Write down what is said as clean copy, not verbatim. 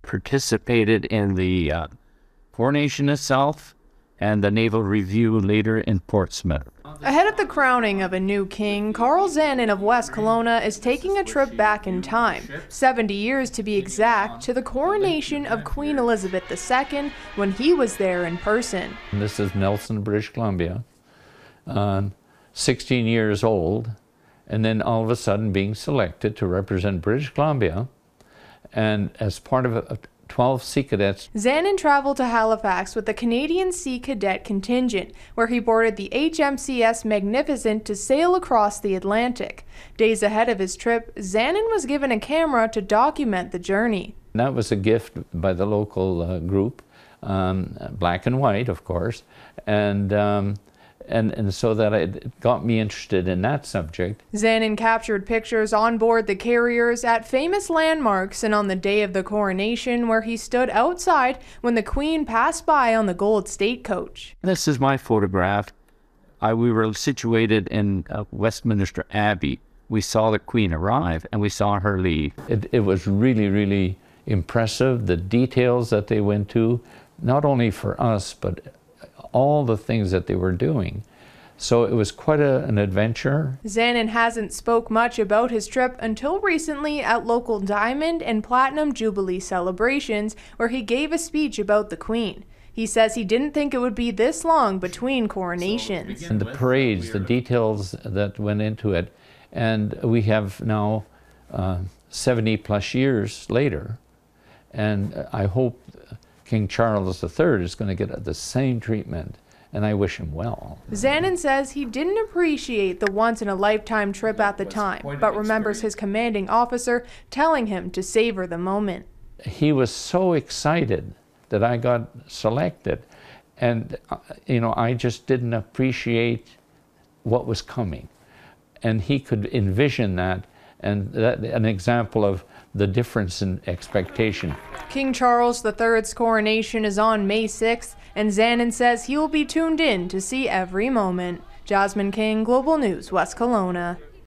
participated in the coronation itself and the naval review later in Portsmouth. Ahead of the crowning of a new king, Carl Zanon of West Kelowna is taking a trip back in time, 70 years to be exact, to the coronation of Queen Elizabeth II when he was there in person. This is Nelson, British Columbia, 16 years old, and then all of a sudden being selected to represent British Columbia, and as part of 12 Sea Cadets. Zanon traveled to Halifax with the Canadian Sea Cadet contingent, where he boarded the HMCS Magnificent to sail across the Atlantic. Days ahead of his trip, Zanon was given a camera to document the journey. That was a gift by the local group, black and white, of course, and so that it got me interested in that subject. Zanon captured pictures on board the carriers at famous landmarks and on the day of the coronation, where he stood outside when the Queen passed by on the gold stagecoach. This is my photograph. We were situated in Westminster Abbey. We saw the Queen arrive and we saw her leave. It was really, really impressive, the details that they went to, not only for us, but all the things that they were doing. So it was quite an adventure. Zanon hasn't spoke much about his trip until recently at local Diamond and Platinum Jubilee celebrations, where he gave a speech about the Queen. He says he didn't think it would be this long between coronations. And the parades, the details that went into it, and we have now 70 plus years later, and I hope King Charles III is going to get the same treatment, and I wish him well. Zanon says he didn't appreciate the once-in-a-lifetime trip at the time, but remembers his commanding officer telling him to savor the moment. He was so excited that I got selected, and I just didn't appreciate what was coming. And he could envision that, and that an example of the difference in expectation. King Charles III's coronation is on May 6th, and Zanon says he will be tuned in to see every moment. Jasmine King, Global News, West Kelowna.